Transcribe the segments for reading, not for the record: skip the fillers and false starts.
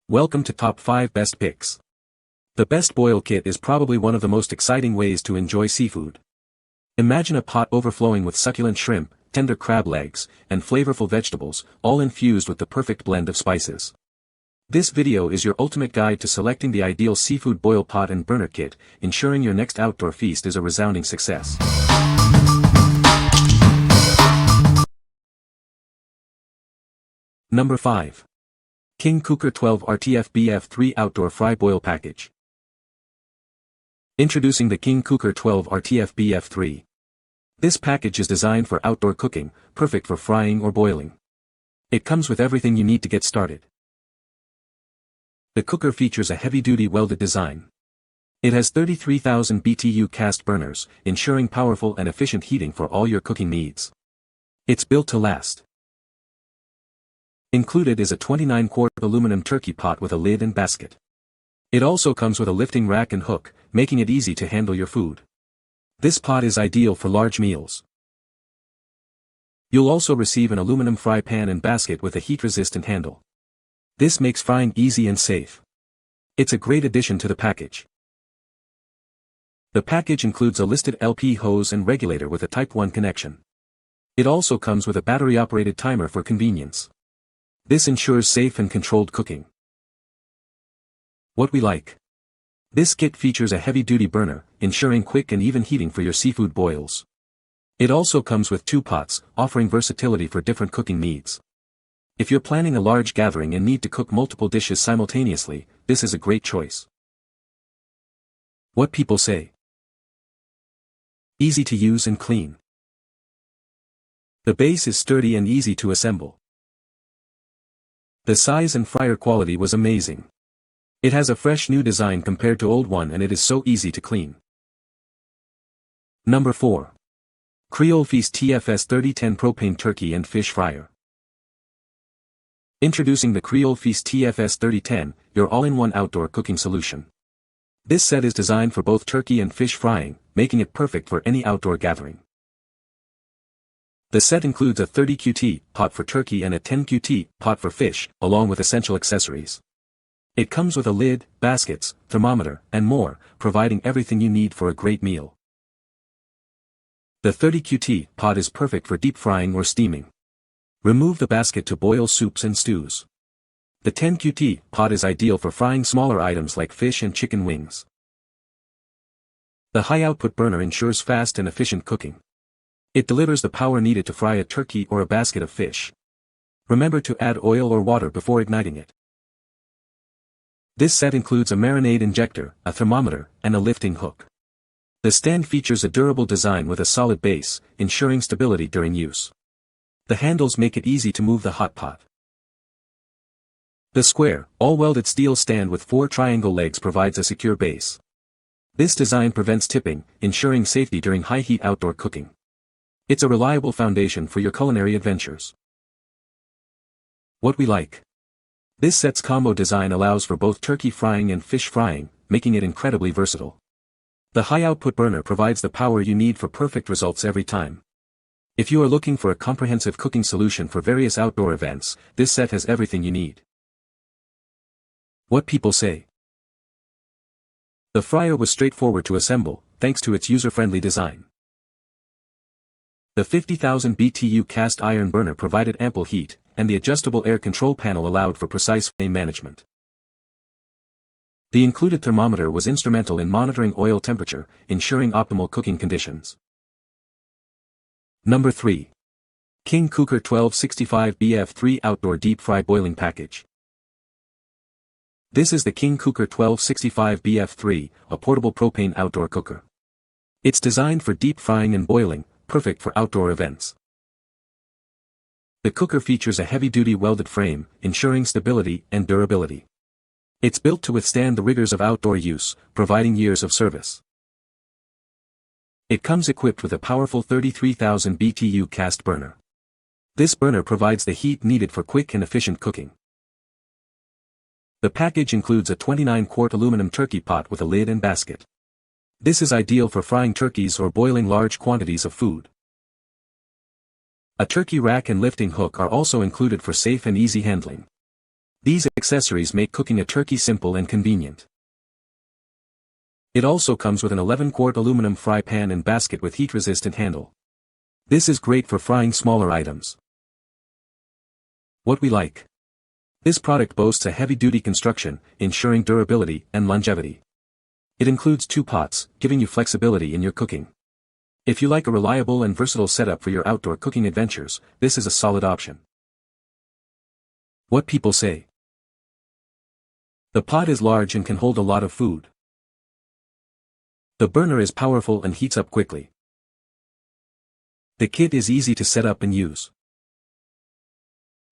Welcome to Top 5 Best Picks. The Best Boil Kit is probably one of the most exciting ways to enjoy seafood. Imagine a pot overflowing with succulent shrimp, tender crab legs, and flavorful vegetables, all infused with the perfect blend of spices. This video is your ultimate guide to selecting the ideal seafood boil pot and burner kit, ensuring your next outdoor feast is a resounding success. Number 5. King Kooker 12 RTF-BF3 Outdoor Fry Boil Package. Introducing the King Kooker 12 RTF-BF3. This package is designed for outdoor cooking, perfect for frying or boiling. It comes with everything you need to get started. The cooker features a heavy-duty welded design. It has 33,000 BTU cast burners, ensuring powerful and efficient heating for all your cooking needs. It's built to last. Included is a 29-quart aluminum turkey pot with a lid and basket. It also comes with a lifting rack and hook, making it easy to handle your food. This pot is ideal for large meals. You'll also receive an aluminum fry pan and basket with a heat-resistant handle. This makes frying easy and safe. It's a great addition to the package. The package includes a listed LP hose and regulator with a Type 1 connection. It also comes with a battery-operated timer for convenience. This ensures safe and controlled cooking. What we like. This kit features a heavy-duty burner, ensuring quick and even heating for your seafood boils. It also comes with 2 pots, offering versatility for different cooking needs. If you're planning a large gathering and need to cook multiple dishes simultaneously, this is a great choice. What people say. Easy to use and clean. The base is sturdy and easy to assemble. The size and fryer quality was amazing. It has a fresh new design compared to old one and it is so easy to clean. Number 4. CreoleFeast TFS 3010 Propane Turkey and Fish Fryer. Introducing the CreoleFeast TFS 3010, your all-in-one outdoor cooking solution. This set is designed for both turkey and fish frying, making it perfect for any outdoor gathering. The set includes a 30 QT pot for turkey and a 10 QT pot for fish, along with essential accessories. It comes with a lid, baskets, thermometer, and more, providing everything you need for a great meal. The 30 QT pot is perfect for deep frying or steaming. Remove the basket to boil soups and stews. The 10 QT pot is ideal for frying smaller items like fish and chicken wings. The high-output burner ensures fast and efficient cooking. It delivers the power needed to fry a turkey or a basket of fish. Remember to add oil or water before igniting it. This set includes a marinade injector, a thermometer, and a lifting hook. The stand features a durable design with a solid base, ensuring stability during use. The handles make it easy to move the hot pot. The square, all-welded steel stand with 4 triangle legs provides a secure base. This design prevents tipping, ensuring safety during high-heat outdoor cooking. It's a reliable foundation for your culinary adventures. What we like. This set's combo design allows for both turkey frying and fish frying, making it incredibly versatile. The high-output burner provides the power you need for perfect results every time. If you are looking for a comprehensive cooking solution for various outdoor events, this set has everything you need. What people say. The fryer was straightforward to assemble, thanks to its user-friendly design. The 50,000 BTU cast iron burner provided ample heat, and the adjustable air control panel allowed for precise flame management. The included thermometer was instrumental in monitoring oil temperature, ensuring optimal cooking conditions. Number 3. King Kooker 1265 BF3 Outdoor Deep Fry Boiling Package. This is the King Kooker 1265 BF3, a portable propane outdoor cooker. It's designed for deep frying and boiling, perfect for outdoor events. The cooker features a heavy-duty welded frame, ensuring stability and durability. It's built to withstand the rigors of outdoor use, providing years of service. It comes equipped with a powerful 33,000 BTU cast burner. This burner provides the heat needed for quick and efficient cooking. The package includes a 29-quart aluminum turkey pot with a lid and basket. This is ideal for frying turkeys or boiling large quantities of food. A turkey rack and lifting hook are also included for safe and easy handling. These accessories make cooking a turkey simple and convenient. It also comes with an 11-quart aluminum fry pan and basket with heat-resistant handle. This is great for frying smaller items. What we like. This product boasts a heavy-duty construction, ensuring durability and longevity. It includes 2 pots, giving you flexibility in your cooking. If you like a reliable and versatile setup for your outdoor cooking adventures, this is a solid option. What people say. The pot is large and can hold a lot of food. The burner is powerful and heats up quickly. The kit is easy to set up and use.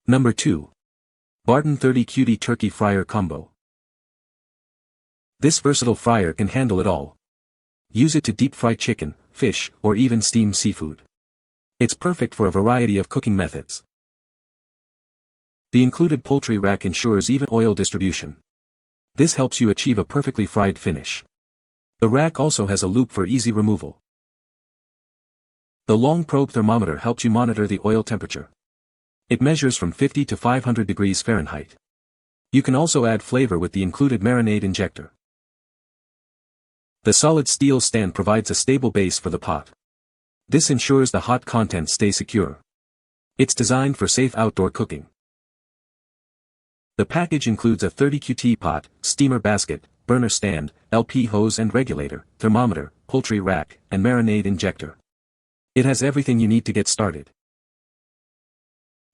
Number 2. Barton 30 QD Turkey Fryer Combo. This versatile fryer can handle it all. Use it to deep fry chicken, fish, or even steam seafood. It's perfect for a variety of cooking methods. The included poultry rack ensures even oil distribution. This helps you achieve a perfectly fried finish. The rack also has a loop for easy removal. The long probe thermometer helps you monitor the oil temperature. It measures from 50 to 500 degrees Fahrenheit. You can also add flavor with the included marinade injector. The solid steel stand provides a stable base for the pot. This ensures the hot contents stay secure. It's designed for safe outdoor cooking. The package includes a 30 QT pot, steamer basket, burner stand, LP hose and regulator, thermometer, poultry rack, and marinade injector. It has everything you need to get started.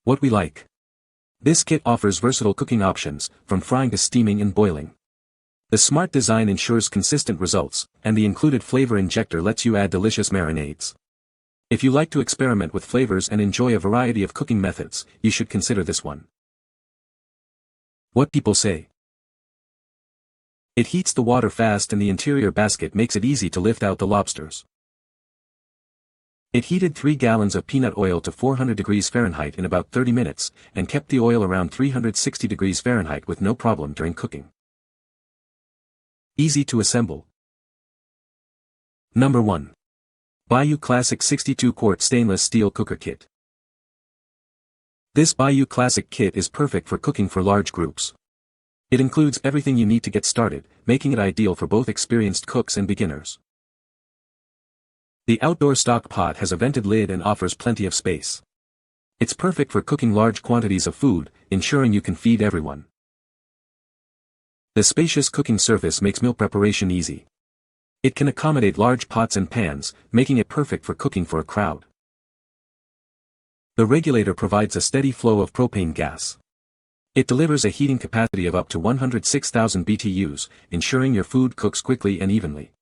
What we like. This kit offers versatile cooking options, from frying to steaming and boiling. The smart design ensures consistent results, and the included flavor injector lets you add delicious marinades. If you like to experiment with flavors and enjoy a variety of cooking methods, you should consider this one. What people say. It heats the water fast and the interior basket makes it easy to lift out the lobsters. It heated 3 gallons of peanut oil to 400 degrees Fahrenheit in about 30 minutes, and kept the oil around 360 degrees Fahrenheit with no problem during cooking. Easy to assemble. Number 1. Bayou Classic 62-quart stainless steel cooker kit. This Bayou Classic kit is perfect for cooking for large groups. It includes everything you need to get started, making it ideal for both experienced cooks and beginners. The outdoor stock pot has a vented lid and offers plenty of space. It's perfect for cooking large quantities of food, ensuring you can feed everyone. The spacious cooking surface makes meal preparation easy. It can accommodate large pots and pans, making it perfect for cooking for a crowd. The regulator provides a steady flow of propane gas. It delivers a heating capacity of up to 106,000 BTUs, ensuring your food cooks quickly and evenly.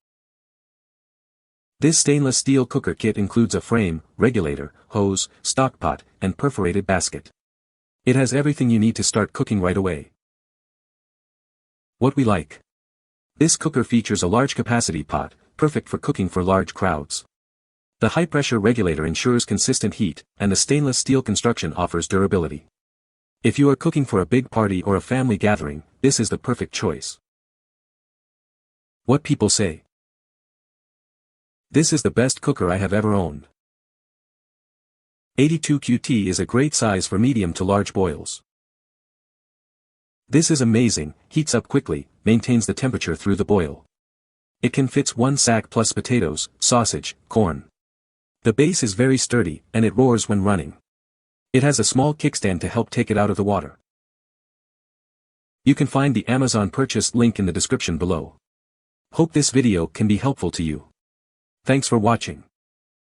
This stainless steel cooker kit includes a frame, regulator, hose, stockpot, and perforated basket. It has everything you need to start cooking right away. What we like. This cooker features a large capacity pot, perfect for cooking for large crowds. The high-pressure regulator ensures consistent heat, and the stainless steel construction offers durability. If you are cooking for a big party or a family gathering, this is the perfect choice. What people say. This is the best cooker I have ever owned. 82 QT is a great size for medium to large boils. This is amazing, heats up quickly, maintains the temperature through the boil. It can fit 1 sack plus potatoes, sausage, corn. The base is very sturdy, and it roars when running. It has a small kickstand to help take it out of the water. You can find the Amazon purchase link in the description below. Hope this video can be helpful to you. Thanks for watching.